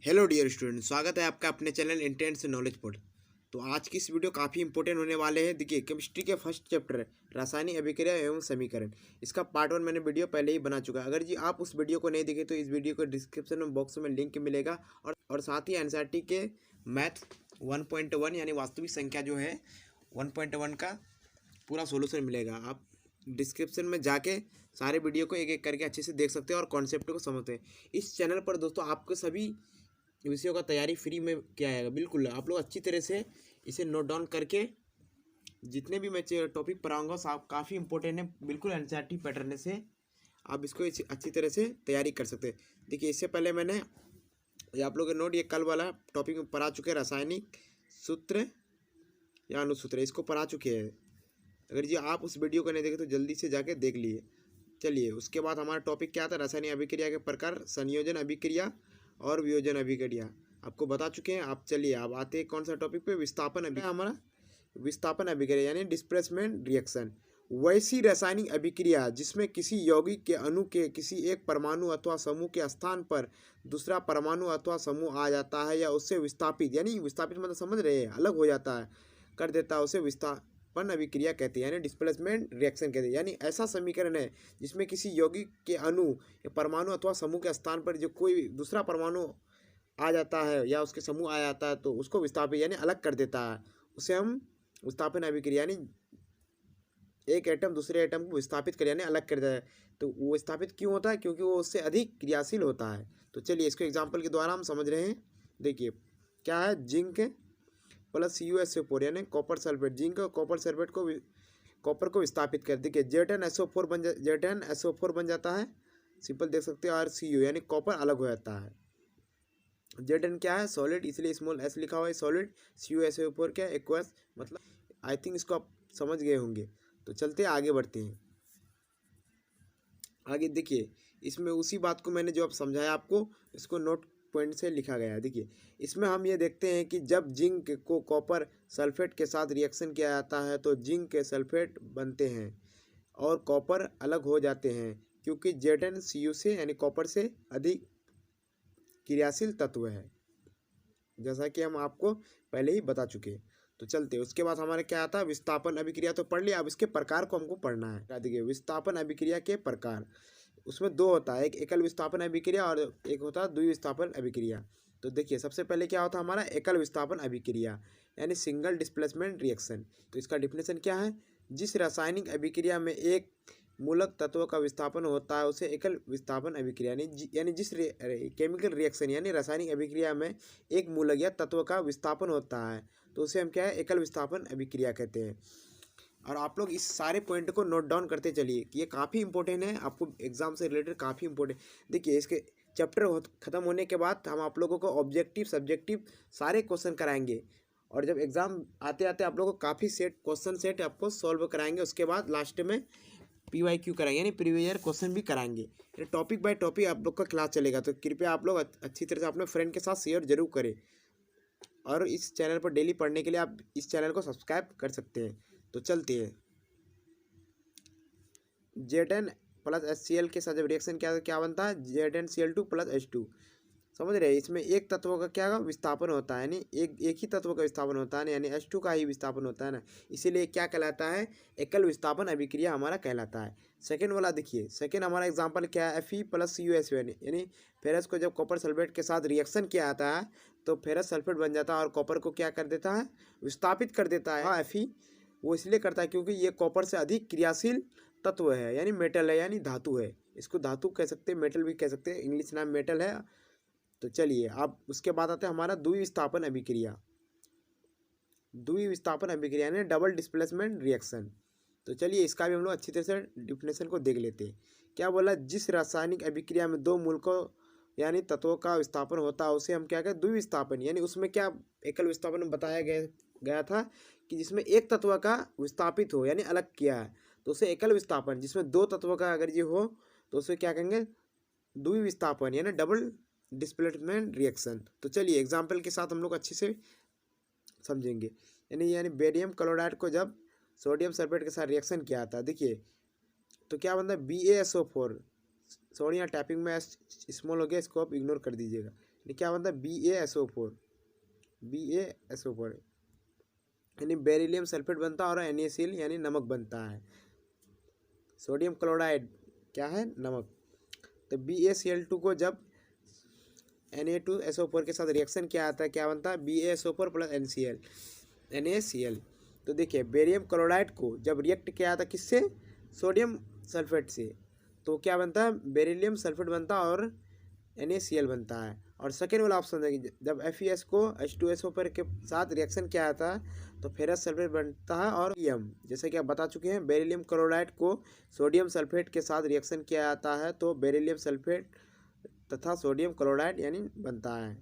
Hello dear student, स्वागत है आपका अपने चैनल इंटेंस नॉलेज पोर्ट। तो आज की इस वीडियो काफ़ी इंपॉर्टेंट होने वाले हैं। देखिए, केमिस्ट्री के फर्स्ट चैप्टर है रासायनिक अभिक्रिया एवं समीकरण। इसका पार्ट 1 मैंने वीडियो पहले ही बना चुका है। अगर जी आप उस वीडियो को नहीं देखे तो इस वीडियो को डिस्क्रिप्शन में बॉक्स में लिंक मिलेगा। और साथ ही एनसीईआरटी के मैथ 1.1 यानी वास्तविक संख्या जो है 1.1 का पूरा सोल्यूशन मिलेगा। आप डिस्क्रिप्शन में जाके सारे वीडियो को एक एक करके अच्छे से देख सकते हैं और कॉन्सेप्ट को समझते हैं। इस चैनल पर दोस्तों आपको सभी विषयों का तैयारी फ्री में किया जाएगा। बिल्कुल आप लोग अच्छी तरह से इसे नोट डाउन करके जितने भी मैं टॉपिक पढ़ाऊँगा सब काफ़ी इंपॉर्टेंट है। बिल्कुल एनसीईआरटी पैटर्न से आप इसको अच्छी तरह से तैयारी कर सकते हैं। देखिए, इससे पहले मैंने आप लोग के नोट ये कल वाला टॉपिक में पढ़ा चुके हैं, रासायनिक सूत्र या अनुसूत्र, इसको पढ़ा चुके हैं। अगर जी आप उस वीडियो को नहीं देखे तो जल्दी से जाके देख लिए। चलिए, उसके बाद हमारा टॉपिक क्या था, रासायनिक अभिक्रिया के प्रकार, संयोजन अभिक्रिया और वियोजन अभिक्रिया आपको बता चुके हैं। आप चलिए अब आते हैं कौन सा टॉपिक पे, विस्थापन अभिक्रिया। हमारा विस्थापन अभिक्रिया यानी डिस्प्लेसमेंट रिएक्शन वैसी रासायनिक अभिक्रिया जिसमें किसी यौगिक के अणु के किसी एक परमाणु अथवा समूह के स्थान पर दूसरा परमाणु अथवा समूह आ जाता है या उससे विस्थापित, यानी विस्थापित मतलब समझ रहे हैं, अलग हो जाता है, कर देता है, उसे विस्थापन अभिक्रिया कहते हैं, यानी डिस्प्लेसमेंट रिएक्शन कहते हैं। यानी ऐसा समीकरण है जिसमें किसी यौगिक के अणु या परमाणु अथवा समूह के स्थान पर जो कोई दूसरा परमाणु आ जाता है या उसके समूह आ जाता है तो उसको विस्थापित यानी अलग कर देता है, उसे हम विस्थापन अभिक्रिया, यानी एक एटम दूसरे एटम को विस्थापित कर यानी अलग कर देता है। तो वो विस्थापित क्यों होता है? क्योंकि वो उससे अधिक क्रियाशील होता है। तो चलिए इसको एग्जाम्पल के द्वारा हम समझ रहे हैं। देखिए क्या है, जिंक प्लस CuSO4 यानी कॉपर सल्फेट, जिंक और कॉपर सल्फेट को कॉपर को विस्थापित कर, देखिए Zn SO4 बन जाता है, सिंपल देख सकते हैं, और Cu यानी कॉपर अलग हो जाता है। Zn क्या है, सॉलिड, इसलिए स्मॉल s लिखा हुआ है सॉलिड। CuSO4 क्या है, एक्वस, मतलब आई थिंक इसको आप समझ गए होंगे। तो चलते आगे बढ़ते हैं। आगे देखिए, इसमें उसी बात को मैंने जो अब समझाया आपको, इसको नोट पॉइंट से लिखा गया है। देखिए इसमें हम ये देखते हैं कि जब जिंक को कॉपर सल्फेट के साथ रिएक्शन किया जाता है तो जिंक के सल्फेट बनते हैं और कॉपर अलग हो जाते हैं, क्योंकि Zn Cu से यानी कॉपर से अधिक क्रियाशील तत्व है, जैसा कि हम आपको पहले ही बता चुके हैं। तो चलते उसके बाद हमारे क्या आता है, विस्थापन अभिक्रिया तो पढ़ लिया, अब इसके प्रकार को हमको पढ़ना है। देखिए विस्थापन अभिक्रिया के प्रकार, उसमें दो होता है, एक एकल विस्थापन अभिक्रिया और एक होता है द्विविस्थापन अभिक्रिया। तो देखिए सबसे पहले क्या होता है हमारा, एकल विस्थापन अभिक्रिया यानी सिंगल डिस्प्लेसमेंट रिएक्शन। तो इसका डिफिनेशन क्या है, जिस रासायनिक अभिक्रिया में एक मूलक तत्व का विस्थापन होता है उसे एकल विस्थापन अभिक्रिया यानी जिस केमिकल रिएक्शन यानी रासायनिक अभिक्रिया में एक मूलक या तत्व का विस्थापन होता है तो उसे हम क्या है, एकल विस्थापन अभिक्रिया कहते हैं। और आप लोग इस सारे पॉइंट को नोट डाउन करते चलिए, ये काफ़ी इंपॉर्टेंट है, आपको एग्जाम से रिलेटेड काफ़ी इंपॉर्टेंट। देखिए इसके चैप्टर ख़त्म होने के बाद हम आप लोगों को ऑब्जेक्टिव सब्जेक्टिव सारे क्वेश्चन कराएंगे, और जब एग्ज़ाम आते आते आप लोगों को काफ़ी क्वेश्चन सेट आपको सॉल्व कराएंगे। उसके बाद लास्ट में PYQ कराएंगे यानी प्रीवियस ईयर क्वेश्चन भी कराएंगे। टॉपिक बाय टॉपिक आप लोग का क्लास चलेगा, तो कृपया आप लोग अच्छी तरह से अपने फ्रेंड के साथ शेयर जरूर करें। और इस चैनल पर डेली पढ़ने के लिए आप इस चैनल को सब्सक्राइब कर सकते हैं। तो चलते हैं, Zn प्लस HCl के साथ जब रिएक्शन क्या बनता है, ZnCl2 प्लस H2, समझ रहे हैं। इसमें एक तत्व का क्या विस्थापन होता है, यानी एक ही तत्व का विस्थापन होता है ना, यानी H2 का ही विस्थापन होता है ना, इसीलिए क्या कहलाता है, एकल विस्थापन अभिक्रिया हमारा कहलाता है। सेकेंड वाला देखिए, सेकेंड हमारा एग्जांपल क्या है, Fe प्लस CuSO, यानी फेरस को जब कॉपर सल्फेट के साथ रिएक्शन किया जाता है तो फेरस सल्फेट बन जाता है और कॉपर को क्या कर देता है, विस्थापित कर देता है। हाँ, Fe वो इसलिए करता है क्योंकि ये कॉपर से अधिक क्रियाशील तत्व है, यानी मेटल है, यानी धातु है। इसको धातु कह सकते हैं, मेटल भी कह सकते हैं, इंग्लिश नाम मेटल है। तो चलिए अब उसके बाद आता है हमारा द्विविस्थापन अभिक्रिया। द्विविस्थापन अभिक्रिया यानी डबल डिस्प्लेसमेंट रिएक्शन। तो चलिए इसका भी हम लोग अच्छी तरह से डिफिनेशन को देख लेते हैं। क्या बोला, जिस रासायनिक अभिक्रिया में दो मूलकों यानी तत्वों का विस्थापन होता है उसे हम क्या कहते हैं, द्विविस्थापन। यानी उसमें क्या एकल विस्थापन बताया गया था कि जिसमें एक तत्व का विस्थापित हो यानी अलग किया है तो उसे एकल विस्थापन। जिसमें दो तत्वों का अगर ये हो तो उसे क्या कहेंगे, द्विविस्थापन यानी डबल डिस्प्लेसमेंट रिएक्शन। तो चलिए एग्जाम्पल के साथ हम लोग अच्छे से समझेंगे। यानी बेरियम क्लोराइड को जब सोडियम सल्फेट के साथ रिएक्शन किया था, देखिए तो क्या बनता है, BaSO4 सॉरी यहाँ टाइपिंग में स्मॉल हो गया, इसको आप इग्नोर कर दीजिएगा। ये क्या बनता है BaSO4, BaSO4 यानी बेरिलियम सल्फेट बनता है और NaCl यानी नमक बनता है। सोडियम क्लोराइड क्या है, नमक। तो BaCl2 को जब Na2SO4 के साथ रिएक्शन क्या आता है, क्या बनता है BaSO4 प्लस NaCl। तो देखिए बेरियम क्लोराइड को जब रिएक्ट किया जाता है किससे, सोडियम सल्फेट से, तो क्या बनता है बेरिलियम सल्फेट बनता है और NaCl बनता है। और सेकेंड वाला ऑप्शन देखिए, जब FeS को H2SO4 के साथ रिएक्शन किया जाता है तो फेरस सल्फेट बनता है और यम, जैसे कि आप बता चुके हैं बेरिलियम क्लोराइड को सोडियम सल्फेट के साथ रिएक्शन किया जाता है तो बेरिलियम सल्फेट तथा सोडियम क्लोराइड यानी बनता है।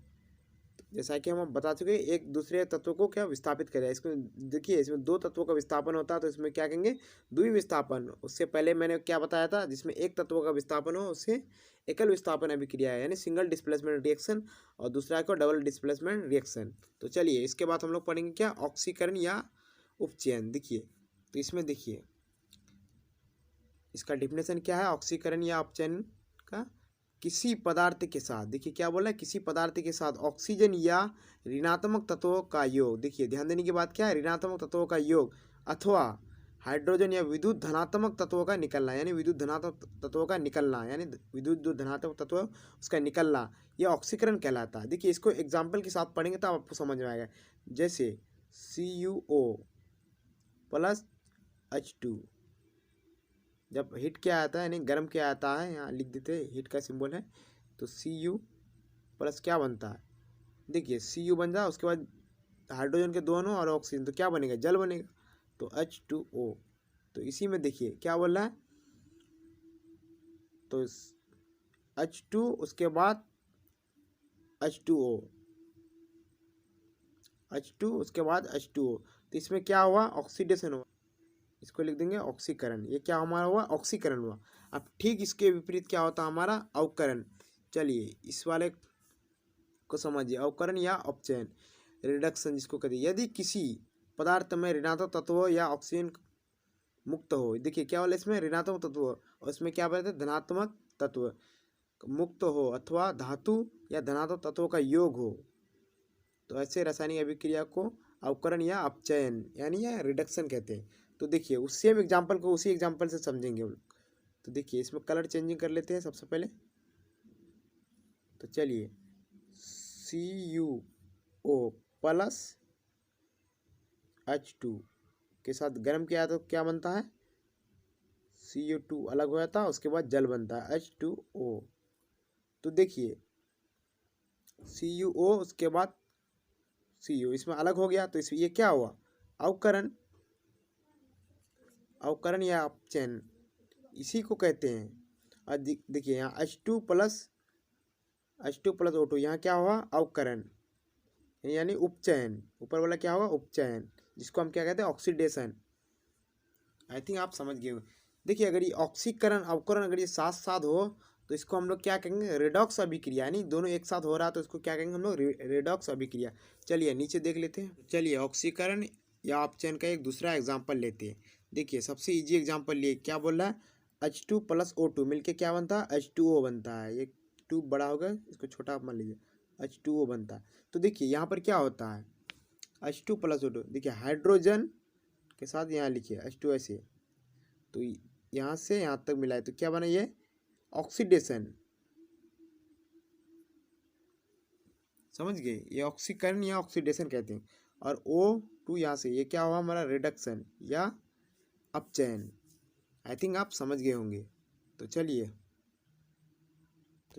जैसा कि हम बता चुके हैं एक दूसरे तत्व को क्या विस्थापित करें। इसमें देखिए इसमें दो तत्वों का विस्थापन होता है तो इसमें क्या कहेंगे द्विविस्थापन। उससे पहले मैंने क्या बताया था, जिसमें एक तत्व का विस्थापन हो उसे एकल विस्थापन अभिक्रिया है यानी सिंगल डिस्प्लेसमेंट रिएक्शन, और दूसरा को डबल डिस्प्लेसमेंट रिएक्शन। तो चलिए इसके बाद हम लोग पढ़ेंगे क्या ऑक्सीकरण या उपचयन। देखिए तो इसमें देखिए इसका डिफिनेशन क्या है ऑक्सीकरण या उपचयन का, किसी पदार्थ के साथ, देखिए क्या बोला है, किसी पदार्थ के साथ ऑक्सीजन या ऋणात्मक तत्वों का योग। देखिए ध्यान देने की बात क्या है, ऋणात्मक तत्वों का योग अथवा हाइड्रोजन या विद्युत धनात्मक तत्वों का निकलना, यानी विद्युत धनात्मक तत्वों का निकलना, यानी विद्युत जो धनात्मक तत्व है उसका निकलना, यह ऑक्सीकरण कहलाता है। देखिए इसको एग्जाम्पल के साथ पढ़ेंगे तो आपको समझ में आएगा। जैसे CuO प्लस H2 जब हीट क्या आता है यानी गर्म क्या आता है, यहाँ लिख देते हैं हीट का सिंबल है, तो Cu प्लस क्या बनता है, देखिए Cu बन जाए, उसके बाद हाइड्रोजन के दोनों और ऑक्सीजन, तो क्या बनेगा जल बनेगा, तो H2O। तो इसी में देखिए क्या बोल रहा है, तो H2 उसके बाद H2O, H2 उसके बाद H2O, तो इसमें क्या हुआ ऑक्सीडेशन हुआ, इसको लिख देंगे ऑक्सीकरण। ये क्या हमारा हुआ ऑक्सीकरण हुआ। अब ठीक इसके विपरीत क्या होता है हमारा अवकरण। चलिए इस वाले को समझिए, अवकरण या अपचयन रिडक्शन जिसको कहते हैं। यदि किसी पदार्थ में ऋणात्मक तत्व या ऑक्सीजन मुक्त हो, देखिए क्या वाला इसमें ऋणात्मक तत्व और इसमें क्या बोलते हैं धनात्मक तत्व मुक्त हो, अथवा धातु या धनात्मक तत्वों का योग हो, तो ऐसे रासायनिक अभिक्रिया को अवकरण या अपचयन यानी या रिडक्शन कहते हैं। तो देखिए उस सेम एग्जाम्पल को उसी एग्जाम्पल से समझेंगे हम लोग। तो देखिए इसमें कलर चेंजिंग कर लेते हैं सबसे पहले। तो चलिए CuO प्लस H2 के साथ गर्म किया तो क्या बनता है Cu2 अलग हो जाता है, उसके बाद जल बनता है H2O। तो देखिए CuO उसके बाद Cu इसमें अलग हो गया, तो इसमें ये क्या हुआ अवकरण, अवकरण या अपचयन इसी को कहते हैं। और देखिए यहाँ H2 प्लस O2 यहाँ क्या हुआ अवकरण यानी उपचयन, ऊपर वाला क्या होगा उपचयन, जिसको हम क्या कहते हैं ऑक्सीडेशन। आई थिंक आप समझ गए। देखिए अगर ये ऑक्सीकरण अवकरण अगर ये साथ साथ हो तो इसको हम लोग क्या कहेंगे रेडॉक्स अभिक्रिया, यानी दोनों एक साथ हो रहा है तो इसको क्या कहेंगे हम लोग रेडॉक्स अभिक्रिया। चलिए नीचे देख लेते हैं। चलिए ऑक्सीकरण या अपचयन का एक दूसरा एग्जाम्पल लेते हैं। देखिए सबसे ईजी एग्जाम्पल लिए क्या बोल रहा है H2 प्लस O2 मिलके क्या बनता है H2O बनता है। ये 2 बड़ा होगा इसको छोटा आप मान लीजिए H2O बनता है। तो देखिए यहाँ पर क्या होता है H2 प्लस O2, देखिए हाइड्रोजन के साथ यहाँ लिखिए H2 ऐसे, तो यहाँ से यहाँ तक मिला है तो क्या बना ये ऑक्सीडेशन, समझ गए, ये ऑक्सीकरण या ऑक्सीडेशन कहते हैं। और O2 यहाँ से ये क्या हुआ हमारा रिडक्शन या अपचयन। आई थिंक आप समझ गए होंगे। तो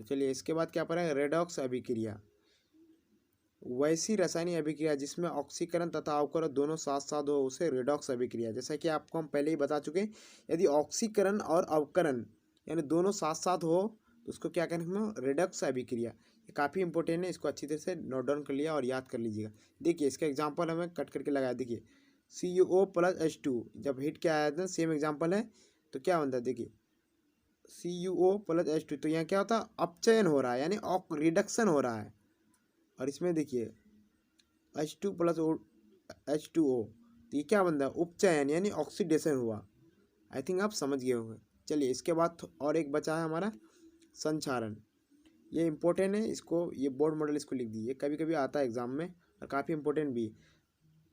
चलिए इसके बाद क्या पढ़ा है रेडॉक्स अभिक्रिया, वैसी रासायनिक अभिक्रिया जिसमें ऑक्सीकरण तथा अवकरण दोनों साथ साथ हो उसे रेडॉक्स अभिक्रिया। जैसा कि आपको हम पहले ही बता चुके हैं, यदि ऑक्सीकरण और अवकरण यानी दोनों साथ साथ हो तो उसको क्या करेंगे हम रेडॉक्स अभिक्रिया। ये काफ़ी इंपॉर्टेंट है, इसको अच्छी तरह से नोट डाउन कर लिया और याद कर लीजिएगा। देखिए इसका एग्जाम्पल हमें कट करके लगाया, देखिए CuO प्लस H2 जब हीट क्या आया था सेम एग्जाम्पल है तो क्या बनता है, देखिए CuO प्लस H2, तो यहाँ क्या होता है अपचयन हो रहा है यानी रिडक्शन हो रहा है। और इसमें देखिए H2 प्लस H2O, तो ये क्या बनता है उपचयन यानी ऑक्सीडेशन हुआ। आई थिंक आप समझ गए होंगे। चलिए इसके बाद और एक बचा है हमारा संचारण, ये इम्पोर्टेंट है, इसको ये बोर्ड मॉडल इसको लिख दीजिए, कभी कभी आता है एग्जाम में और काफ़ी इम्पोर्टेंट भी।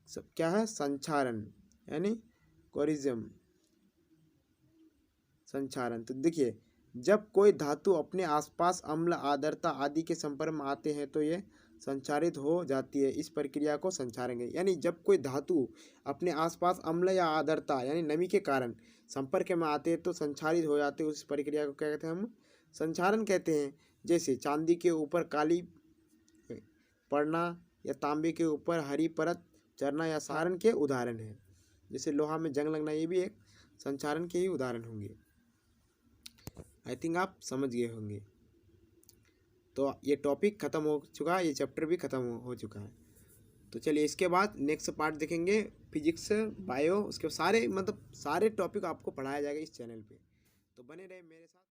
क्या है? संचारण यानी कोरिज्म, संचारण। तो देखिए, जब कोई धातु अपने आसपास अम्ल, आर्द्रता आदि के संपर्क में आते हैं तो ये संचारित हो जाती है, इस प्रक्रिया को संचारण कहते हैं। यानी जब कोई धातु अपने आसपास अम्ल या आर्द्रता यानी नमी के कारण संपर्क में आते हैं तो संचारित हो जाते हैं, उस प्रक्रिया को क्या कहते हैं? हम संचारण कहते हैं। जैसे चांदी के ऊपर काली पड़ना या तांबे के ऊपर हरी परत चढ़ना या सारण के उदाहरण है। जैसे लोहा में जंग लगना, ये भी एक संचारण के ही उदाहरण होंगे। आई थिंक आप समझ गए होंगे। तो ये टॉपिक ख़त्म हो चुका है, ये चैप्टर भी ख़त्म हो चुका है। तो चलिए इसके बाद नेक्स्ट पार्ट देखेंगे, फिजिक्स, बायो, उसके सारे मतलब सारे टॉपिक आपको पढ़ाया जाएगा इस चैनल पे। तो बने रहे मेरे साथ।